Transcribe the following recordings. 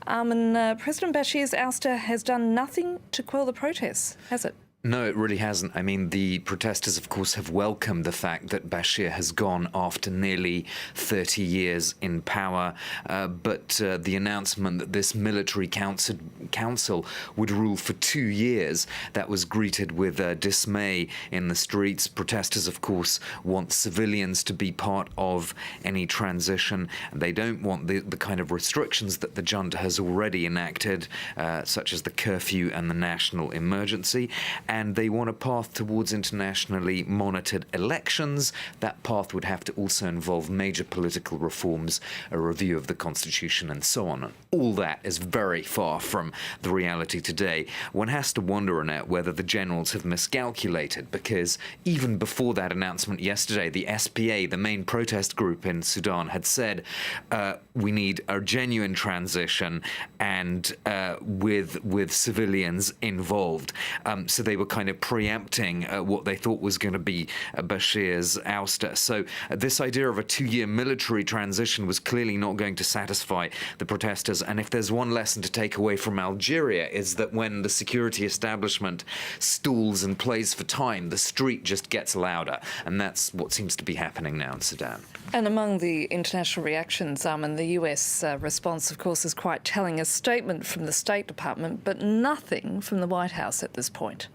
Armen, President Bashir's ouster has done nothing to quell the protests, has it? No, it really hasn't. I mean, the protesters, of course, have welcomed the fact that Bashir has gone after nearly 30 years in power. But the announcement that this military council would rule for 2 years, that was greeted with dismay in the streets. Protesters, of course, want civilians to be part of any transition. They don't want the kind of restrictions that the junta has already enacted, such as the curfew and the national emergency. And they want a path towards internationally monitored elections. That path would have to also involve major political reforms, a review of the constitution, and so on. And all that is very far from the reality today. One has to wonder, Annette, whether the generals have miscalculated, because even before that announcement yesterday, the SPA, the main protest group in Sudan, had said we need a genuine transition and with civilians involved. So they were kind of preempting what they thought was going to be Bashir's ouster. So this idea of a 2-year military transition was clearly not going to satisfy the protesters. And if there's one lesson to take away from Algeria, is that when the security establishment stalls and plays for time, the street just gets louder. And that's what seems to be happening now in Sudan. And among the international reactions, and the US response, of course, is quite telling. A statement from the State Department, but nothing from the White House at this point.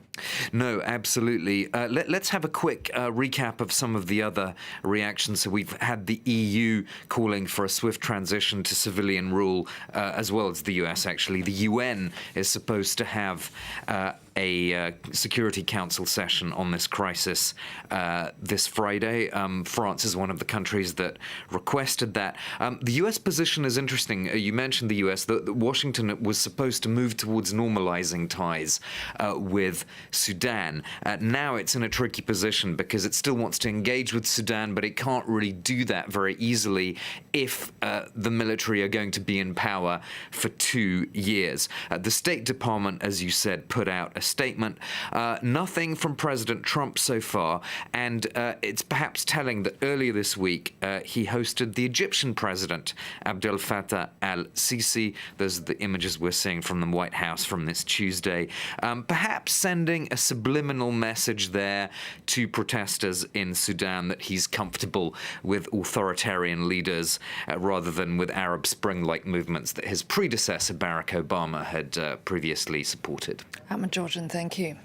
No, absolutely. Let's have a quick recap of some of the other reactions. So we've had the EU calling for a swift transition to civilian rule, as well as the US, actually. The UN is supposed to have a Security Council session on this crisis this Friday. France is one of the countries that requested that. The US position is interesting. You mentioned the US. That Washington was supposed to move towards normalizing ties with Sudan. Now it's in a tricky position because it still wants to engage with Sudan, but it can't really do that very easily if the military are going to be in power for 2 years. The State Department, as you said, put out a statement. Nothing from President Trump so far, and it's perhaps telling that earlier this week he hosted the Egyptian president, Abdel Fattah al-Sisi. Those are the images we're seeing from the White House from this Tuesday. Perhaps sending a subliminal message there to protesters in Sudan that he's comfortable with authoritarian leaders rather than with Arab Spring-like movements that his predecessor, Barack Obama, had previously supported. Georgian, thank you.